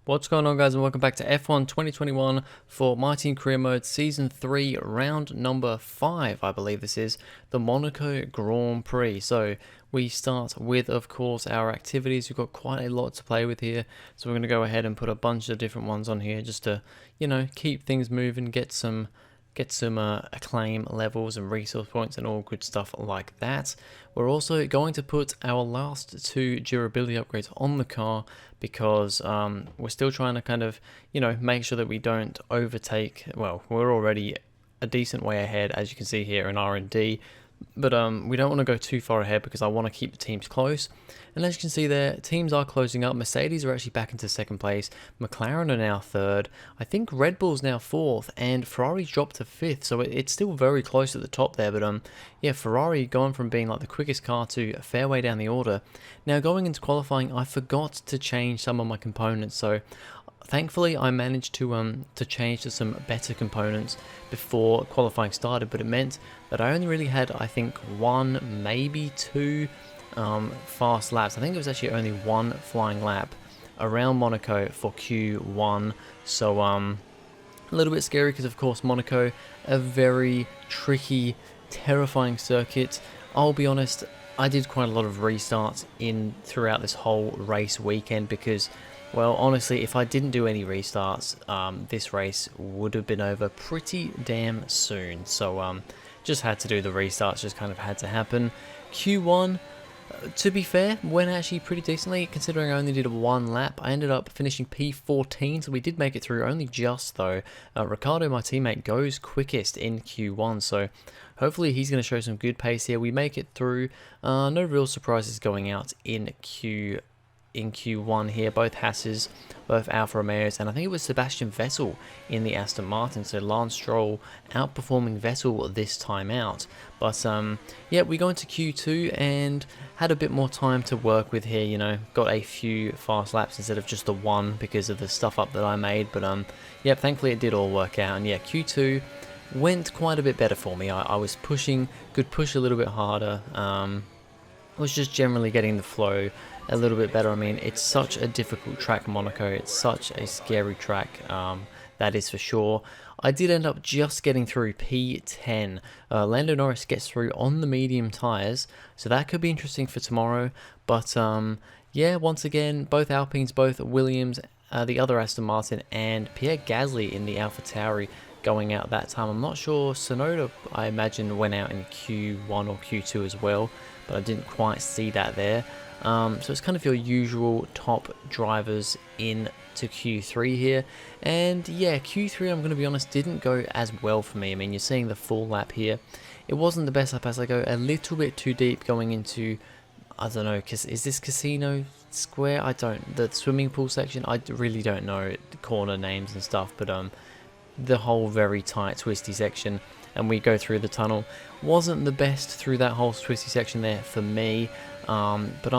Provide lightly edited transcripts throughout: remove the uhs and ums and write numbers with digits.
What's going on, guys, and welcome back to F1 2021 for My Team Career Mode Season 3, round number 5, I believe this is, the Monaco Grand Prix. So we start with, of course, our activities. We've got quite a lot to play with here, so we're going to go ahead and put a bunch of different ones on here just to, you know, keep things moving, get some acclaim levels and resource points and all good stuff like that. We're also going to put our last 2 durability upgrades on the car because we're still trying to kind of, you know, make sure that we don't overtake. Well, we're already a decent way ahead, as you can see here in R&D, but we don't want to go too far ahead because I want to keep the teams close. And as you can see there, teams are closing up. Mercedes are actually back into second place. McLaren are now third. I think Red Bull's now fourth, and Ferrari's dropped to fifth. So it's still very close at the top there. But yeah, Ferrari going from being like the quickest car to a fair way down the order. Now going into qualifying, I forgot to change some of my components. So thankfully, I managed to change to some better components before qualifying started, but it meant that I only really had, I think, 1, maybe 2 fast laps. I think it was actually only 1 flying lap around Monaco for Q1, so a little bit scary because, of course, Monaco, a very tricky, terrifying circuit. I'll be honest, I did quite a lot of restarts throughout this whole race weekend because, well, honestly, if I didn't do any restarts, this race would have been over pretty damn soon. So, just had to do the restarts, just kind of had to happen. Q1, to be fair, went actually pretty decently, considering I only did 1 lap. I ended up finishing P14, so we did make it through, only just though. Ricardo, my teammate, goes quickest in Q1, so hopefully he's going to show some good pace here. We make it through, no real surprises going out in Q1 here, both Hasses, both Alfa Romeos, and I think it was Sebastian Vettel in the Aston Martin, so Lance Stroll outperforming Vettel this time out. But yeah, we go into Q2 and had a bit more time to work with here, you know, got a few fast laps instead of just the 1 because of the stuff up that I made, but yeah, thankfully it did all work out, and yeah, Q2 went quite a bit better for me. I was pushing, could push a little bit harder, was just generally getting the flow a little bit better. I mean, it's such a difficult track, Monaco. It's such a scary track, that is for sure. I did end up just getting through P10. Lando Norris gets through on the medium tyres, so that could be interesting for tomorrow. But yeah, once again, both Alpines, both Williams, the other Aston Martin, and Pierre Gasly in the AlphaTauri going out that time. I'm not sure. Sonoda, I imagine, went out in Q1 or Q2 as well, but I didn't quite see that there. So it's kind of your usual top drivers into Q3 here. And yeah, Q3, I'm going to be honest, didn't go as well for me. I mean, you're seeing the full lap here. It wasn't the best lap as I go a little bit too deep going into, I don't know, is this Casino Square? The swimming pool section? I really don't know the corner names and stuff, but the whole very tight twisty section, and we go through the tunnel, wasn't the best through that whole twisty section there for me, but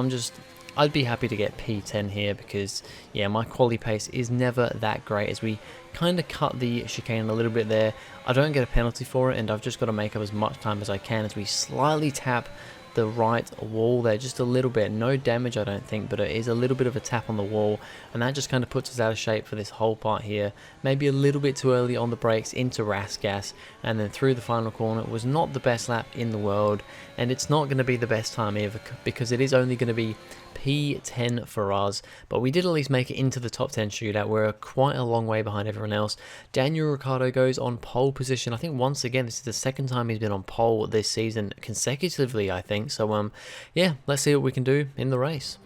I'd be happy to get P10 here because yeah, my quality pace is never that great as we kind of cut the chicane a little bit there. I don't get a penalty for it, and I've just got to make up as much time as I can as we slightly tap the right wall there, just a little bit. No damage, I don't think, but it is a little bit of a tap on the wall, and that just kind of puts us out of shape for this whole part here. Maybe a little bit too early on the brakes into Rasgas, and then through the final corner. It was not the best lap in the world, and it's not going to be the best time either because it is only going to be P10 for us, but we did at least make it into the top 10 shootout. We're quite a long way behind everyone else. Daniel Ricciardo goes on pole position. I think once again this is the second time he's been on pole this season consecutively, I think. So yeah, let's see what we can do in the race.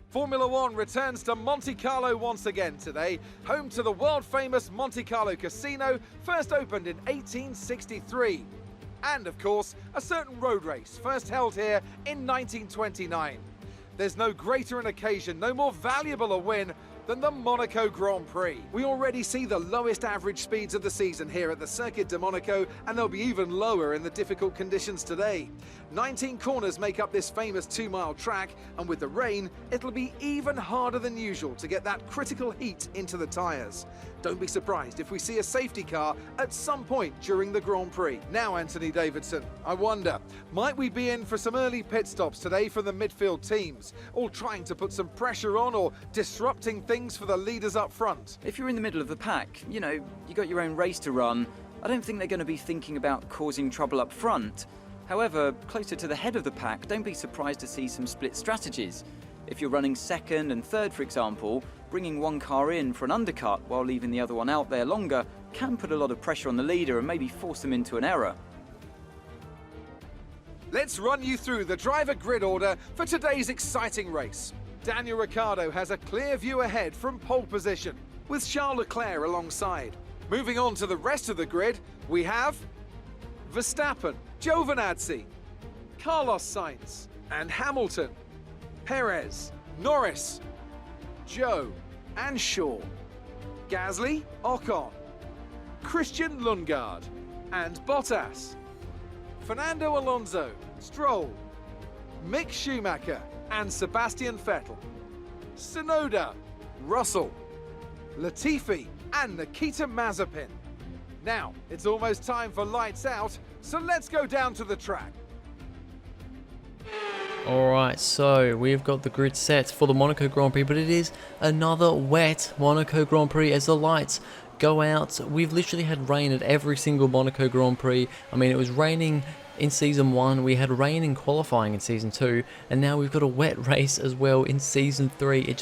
Formula One returns to Monte Carlo once again today, home to the world-famous Monte Carlo Casino, first opened in 1863. And, of course, a certain road race, first held here in 1929. There's no greater an occasion, no more valuable a win than the Monaco Grand Prix. We already see the lowest average speeds of the season here at the Circuit de Monaco, and they'll be even lower in the difficult conditions today. 19 corners make up this famous 2-mile track, and with the rain, it'll be even harder than usual to get that critical heat into the tyres. Don't be surprised if we see a safety car at some point during the Grand Prix. Now, Anthony Davidson, I wonder, might we be in for some early pit stops today from the midfield teams? teams, all trying to put some pressure on or disrupting things for the leaders up front. If you're in the middle of the pack, you got your own race to run. I don't think they're going to be thinking about causing trouble up front. However, closer to the head of the pack, don't be surprised to see some split strategies. If you're running second and third, for example, bringing one car in for an undercut while leaving the other one out there longer can put a lot of pressure on the leader and maybe force them into an error. Let's run you through the driver grid order for today's exciting race. Daniel Ricciardo has a clear view ahead from pole position, with Charles Leclerc alongside. Moving on to the rest of the grid, we have Verstappen, Giovinazzi, Carlos Sainz, and Hamilton, Perez, Norris, Joe, and Shaw, Gasly, Ocon, Christian Lundgaard, and Bottas, Fernando Alonso, Stroll, Mick Schumacher, and Sebastian Vettel, Tsunoda, Russell, Latifi, and Nikita MAZEPIN. Now, it's almost time for lights out, so let's go down to the track. Alright, so we've got the grid set for the Monaco Grand Prix, but it is another wet Monaco Grand Prix as the lights go out. We've literally had rain at every single Monaco Grand Prix. I mean, it was raining in Season 1, we had rain in qualifying in Season 2, and now we've got a wet race as well in Season 3.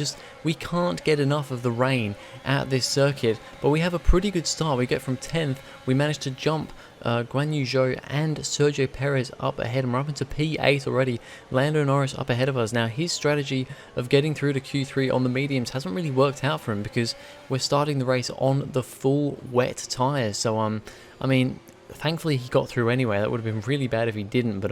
We can't get enough of the rain at this circuit, but we have a pretty good start. We get from 10th, we managed to jump Guan Yu Zhou and Sergio Perez up ahead, and we're up into P8 already. Lando Norris up ahead of us. Now, his strategy of getting through to Q3 on the mediums hasn't really worked out for him because we're starting the race on the full wet tyres. So, I mean, thankfully he got through anyway. That would have been really bad if he didn't, but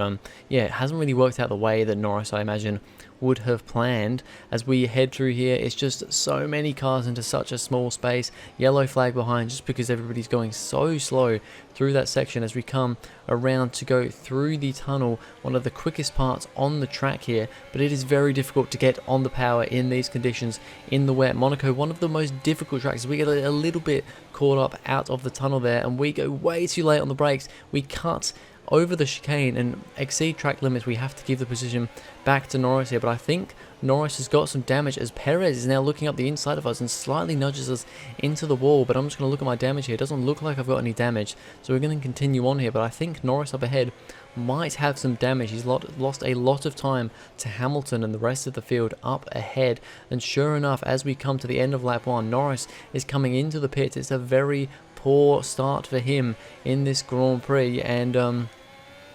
yeah, it hasn't really worked out the way that Norris, I imagine, would have planned. As we head through here, it's just so many cars into such a small space. Yellow flag behind just because everybody's going so slow through that section as we come around to go through the tunnel, one of the quickest parts on the track here, but it is very difficult to get on the power in these conditions in the wet. Monaco, one of the most difficult tracks. We get a little bit caught up out of the tunnel there and we go way too late on the brakes. We cut over the chicane and exceed track limits. We have to give the position back to Norris here, but I think Norris has got some damage as Perez is now looking up the inside of us and slightly nudges us into the wall. But I'm just going to look at my damage here. It doesn't look like I've got any damage, so we're going to continue on here, but I think Norris up ahead might have some damage. He's lost a lot of time to Hamilton and the rest of the field up ahead, and sure enough, as we come to the end of lap 1, Norris is coming into the pits. It's a very poor start for him in this Grand Prix, and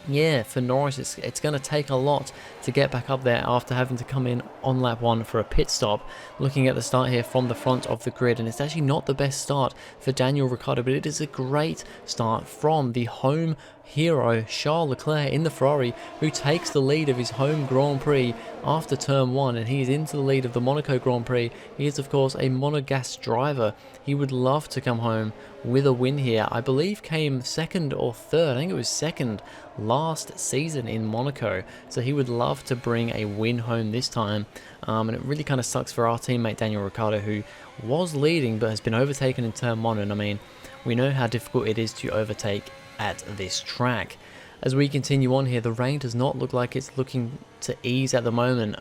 yeah, for Norris, it's going to take a lot to get back up there after having to come in on lap 1 for a pit stop. Looking at the start here from the front of the grid, and it's actually not the best start for Daniel Ricciardo, but it is a great start from the home hero Charles Leclerc in the Ferrari, who takes the lead of his home Grand Prix after turn 1, and he is into the lead of the Monaco Grand Prix. He is of course a monogas driver. He would love to come home with a win here. I believe came second or third, I think it was second last season in Monaco, so he would love to bring a win home this time, and it really kind of sucks for our teammate Daniel Ricciardo, who was leading but has been overtaken in turn 1, and I mean, we know how difficult it is to overtake at this track. As we continue on here, the rain does not look like it's looking to ease at the moment.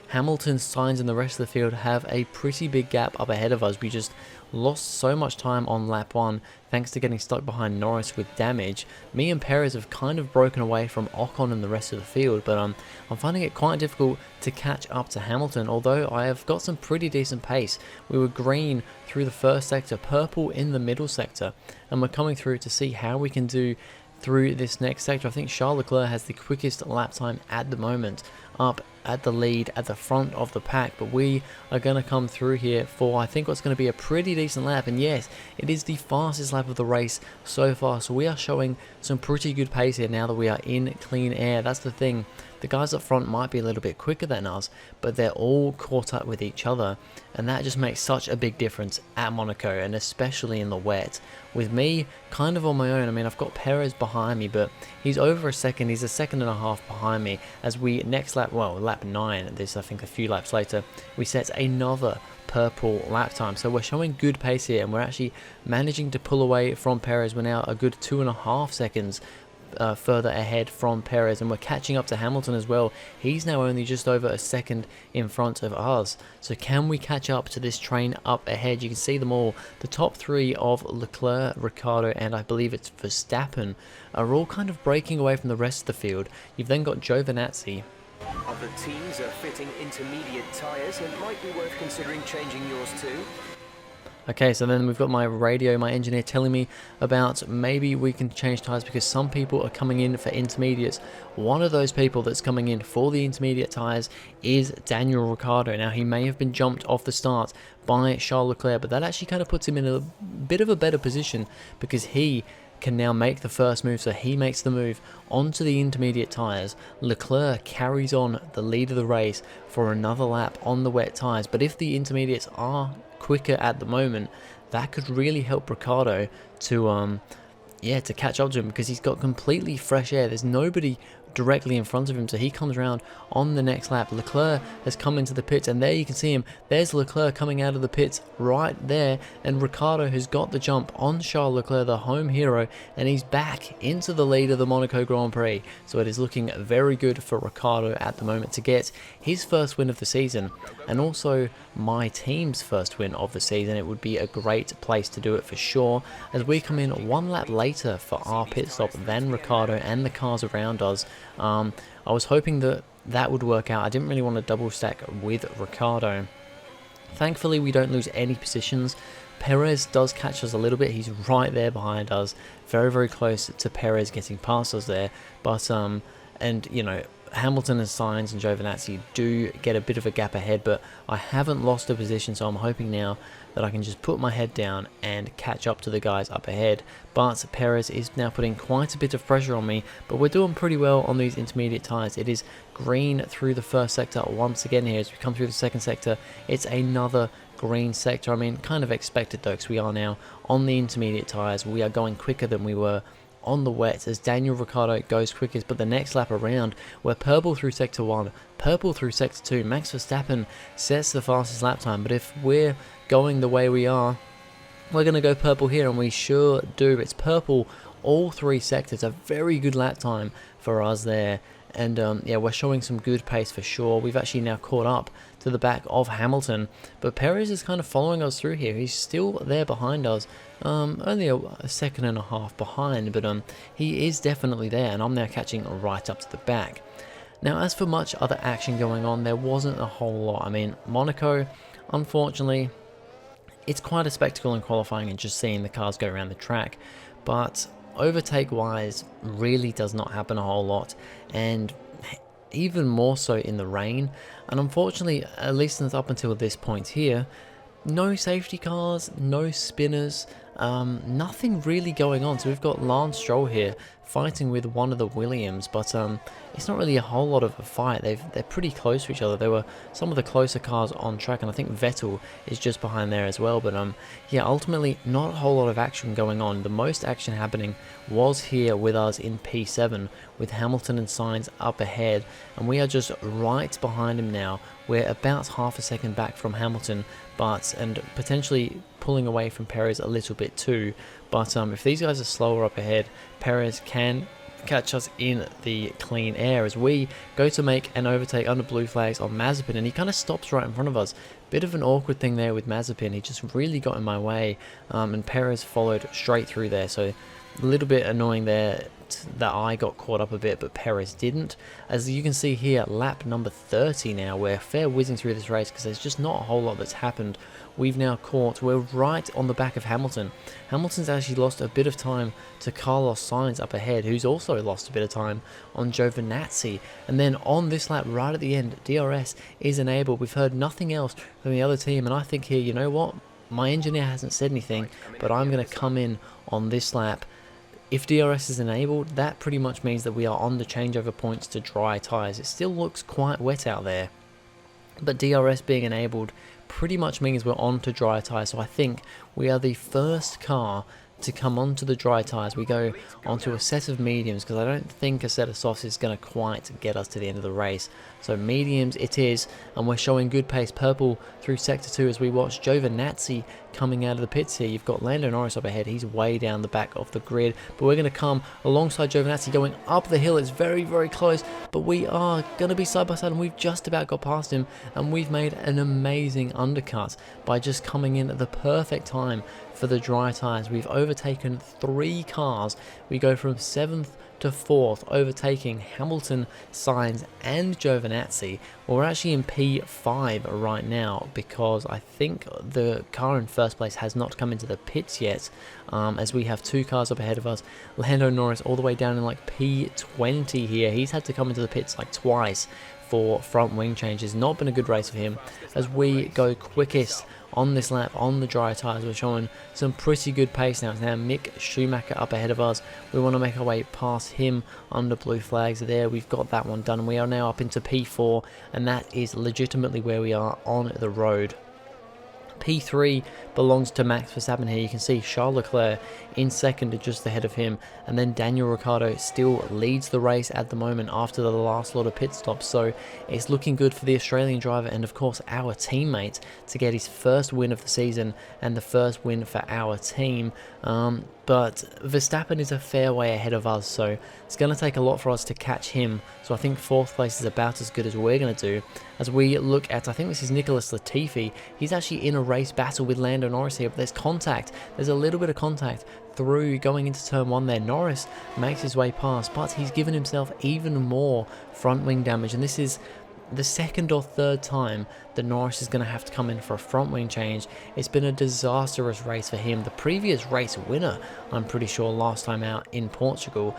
Hamilton, Sainz and the rest of the field have a pretty big gap up ahead of us. We just lost so much time on lap 1 thanks to getting stuck behind Norris with damage. Me and Perez have kind of broken away from Ocon and the rest of the field, but I'm finding it quite difficult to catch up to Hamilton, although I have got some pretty decent pace. We were green through the first sector, purple in the middle sector, and we're coming through to see how we can do through this next sector. I think Charles Leclerc has the quickest lap time at the moment, up at the lead at the front of the pack, but we are going to come through here for I think what's going to be a pretty decent lap, and yes, it is the fastest lap of the race so far, so we are showing some pretty good pace here now that we are in clean air. That's the thing, the guys up front might be a little bit quicker than us, but they're all caught up with each other, and that just makes such a big difference at Monaco, and especially in the wet. With me kind of on my own, I mean, I've got Perez behind me, but he's over a second, he's a second and a half behind me. As we next lap, well, lap 9, this I think a few laps later, we set another purple lap time, so we're showing good pace here, and we're actually managing to pull away from Perez. We're now a good 2.5 seconds further ahead from Perez, and we're catching up to Hamilton as well. He's now only just over a second in front of us. So can we catch up to this train up ahead? You can see them all. The top three of Leclerc, Ricciardo, and I believe it's Verstappen are all kind of breaking away from the rest of the field. You've then got Giovinazzi. Other teams are fitting intermediate tyres. It might be worth considering changing yours too. Okay, so then we've got my radio, my engineer telling me about maybe we can change tyres because some people are coming in for intermediates. One of those people that's coming in for the intermediate tyres is Daniel Ricciardo. Now, he may have been jumped off the start by Charles Leclerc, but that actually kind of puts him in a bit of a better position because he can now make the first move. So he makes the move onto the intermediate tyres. Leclerc carries on the lead of the race for another lap on the wet tyres, but if the intermediates are quicker at the moment, that could really help Ricciardo to catch up to him because he's got completely fresh air. There's nobody directly in front of him, so he comes around on the next lap. Leclerc has come into the pits, and there you can see him. There's Leclerc coming out of the pits right there, and Ricciardo has got the jump on Charles Leclerc, the home hero, and he's back into the lead of the Monaco Grand Prix. So it is looking very good for Ricciardo at the moment to get his first win of the season, and also my team's first win of the season. It would be a great place to do it for sure, as we come in one lap later for our pit stop than Ricciardo and the cars around us. I was hoping that would work out. I didn't really want to double stack with Ricciardo. Thankfully, we don't lose any positions. Perez does catch us a little bit. He's right there behind us, very, very close to Perez getting past us there. But, and, you know, Hamilton and Sainz and Giovinazzi do get a bit of a gap ahead, but I haven't lost a position, so I'm hoping now that I can just put my head down and catch up to the guys up ahead. But Perez is now putting quite a bit of pressure on me, but we're doing pretty well on these intermediate tyres. It is green through the first sector once again here. As we come through the second sector, it's another green sector. I mean, kind of expected though, because we are now on the intermediate tyres. We are going quicker than we were on the wet as Daniel Ricciardo goes quickest, but the next lap around we're purple through sector 1, purple through sector 2. Max Verstappen sets the fastest lap time, but if we're going the way we are, we're going to go purple here, and we sure do. It's purple all three sectors. A very good lap time for us there, and yeah, we're showing some good pace for sure. We've actually now caught up to the back of Hamilton, but Perez is kind of following us through here. He's still there behind us, only a second and a half behind, but he is definitely there, and I'm now catching right up to the back. Now, as for much other action going on, there wasn't a whole lot. I mean, Monaco, unfortunately, it's quite a spectacle in qualifying and just seeing the cars go around the track, but overtake wise really does not happen a whole lot, and even more so in the rain. And unfortunately, at least up until this point here, no safety cars, no spinners, nothing really going on. So we've got Lance Stroll here fighting with one of the Williams, but it's not really a whole lot of a fight. They're pretty close to each other. They were some of the closer cars on track, and I think Vettel is just behind there as well. But yeah, ultimately not a whole lot of action going on. The most action happening was here with us in P7 with Hamilton and Sainz up ahead, and we are just right behind him now. We're about half a second back from Hamilton, and potentially pulling away from Perez a little bit too. But if these guys are slower up ahead, Perez can catch us in the clean air as we go to make an overtake under blue flags on Mazepin, and he kind of stops right in front of us. Bit of an awkward thing there with Mazepin. He just really got in my way, and Perez followed straight through there. So a little bit annoying there that I got caught up a bit, but Perez didn't. As you can see here, lap number 30 now. We're fair whizzing through this race because there's just not a whole lot that's happened. We've now we're right on the back of Hamilton. Hamilton's actually lost a bit of time to Carlos Sainz up ahead, who's also lost a bit of time on Giovinazzi. And then on this lap, right at the end, DRS is enabled. We've heard nothing else from the other team, and I think here, you know what? My engineer hasn't said anything, but I'm going to come in on this lap. If DRS is enabled, that pretty much means that we are on the changeover points to dry tyres. It still looks quite wet out there, but DRS being enabled pretty much means we're on to dry tyres. So I think we are the first car to come onto the dry tyres. We go onto a set of mediums because I don't think a set of softs is going to quite get us to the end of the race. So mediums it is, and we're showing good pace. Purple through sector 2 as we watch Giovinazzi coming out of the pits here. You've got Lando Norris up ahead. He's way down the back of the grid, but we're going to come alongside Giovinazzi going up the hill. It's very, very close, but we are going to be side by side, and we've just about got past him, and we've made an amazing undercut by just coming in at the perfect time for the dry tyres. We've overtaken 3 cars. We go from 7th to 4th, overtaking Hamilton, Sainz and Giovinazzi. We're actually in P5 right now because I think the car in first place has not come into the pits yet, as we have 2 cars up ahead of us. Lando Norris all the way down in like P20 here. He's had to come into the pits like twice for front wing changes. Not been a good race for him as we go quickest on this lap on the dry tyres. We're showing some pretty good pace now. It's now Mick Schumacher up ahead of us. We want to make our way past him under blue flags. There, we've got that one done. We are now up into P4, and that is legitimately where we are on the road. P3 belongs to Max Verstappen here. You can see Charles Leclerc in second, just ahead of him, and then Daniel Ricciardo still leads the race at the moment after the last lot of pit stops. So it's looking good for the Australian driver and of course our teammate to get his first win of the season and the first win for our team. But Verstappen is a fair way ahead of us, so it's going to take a lot for us to catch him. So I think 4th place is about as good as we're going to do. As we look at, I think this is Nicholas Latifi. He's actually in a race battle with Lando Norris here, but there's contact. There's a little bit of contact through going into turn 1 there. Norris makes his way past, but he's given himself even more front wing damage, and this is the 2nd or 3rd time that Norris is going to have to come in for a front wing change. It's been a disastrous race for him. The previous race winner, I'm pretty sure, last time out in Portugal.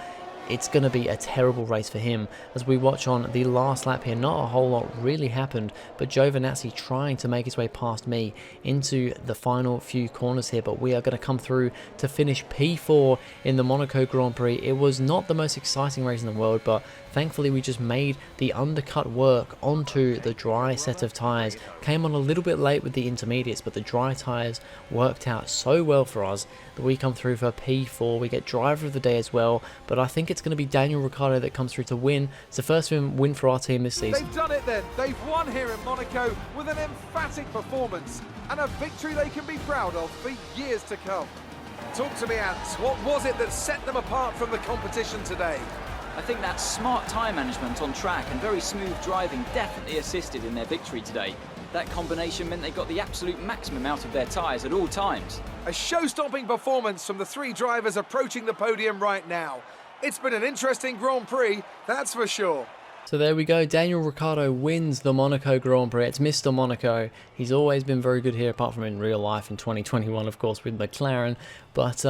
It's going to be a terrible race for him. As we watch on the last lap here, not a whole lot really happened, but Giovinazzi trying to make his way past me into the final few corners here, but we are going to come through to finish P4 in the Monaco Grand Prix. It was not the most exciting race in the world, but thankfully we just made the undercut work onto the dry set of tyres. Came on a little bit late with the intermediates, but the dry tyres worked out so well for us that we come through for P4. We get driver of the day as well, but I think it's going to be Daniel Ricciardo that comes through to win. It's the first win for our team this season. They've done it then. They've won here in Monaco with an emphatic performance and a victory they can be proud of for years to come. Talk to me, Ant. What was it that set them apart from the competition today? I think that smart tyre management on track and very smooth driving definitely assisted in their victory today. That combination meant they got the absolute maximum out of their tyres at all times. A show-stopping performance from the 3 drivers approaching the podium right now. It's been an interesting Grand Prix, that's for sure. So there we go, Daniel Ricciardo wins the Monaco Grand Prix. It's Mr. Monaco. He's always been very good here, apart from in real life in 2021, of course, with McLaren. But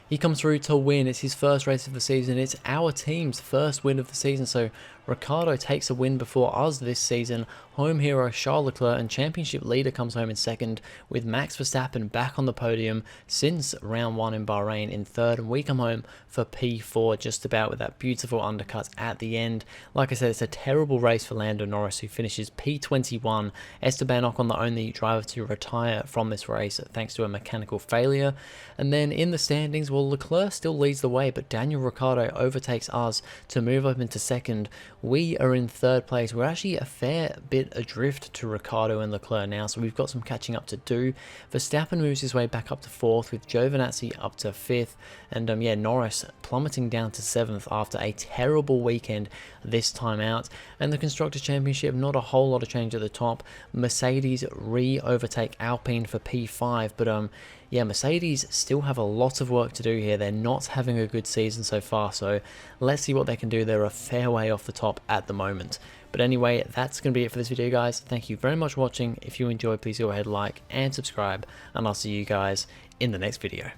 he comes through to win. It's his first race of the season. It's our team's first win of the season. So Ricciardo takes a win before us this season. Home hero Charles Leclerc and championship leader comes home in second, with Max Verstappen back on the podium since round 1 in Bahrain in 3rd. And we come home for P4 just about with that beautiful undercut at the end. Like I said, it's a terrible race for Lando Norris, who finishes P21. Esteban Ocon, the only driver to retire from this race thanks to a mechanical failure. And then in the standings, well, Leclerc still leads the way, but Daniel Ricciardo overtakes us to move up into second. We are in 3rd place. We're actually a fair bit adrift to Ricciardo and Leclerc now, so we've got some catching up to do. Verstappen moves his way back up to 4th, with Giovinazzi up to 5th, and Norris plummeting down to 7th after a terrible weekend this time out. And the Constructors' Championship, not a whole lot of change at the top. Mercedes re-overtake Alpine for P5, but yeah, Mercedes still have a lot of work to do here. They're not having a good season so far, so let's see what they can do. They're a fair way off the top at the moment. But anyway, that's going to be it for this video, guys. Thank you very much for watching. If you enjoyed, please go ahead, like and subscribe, and I'll see you guys in the next video.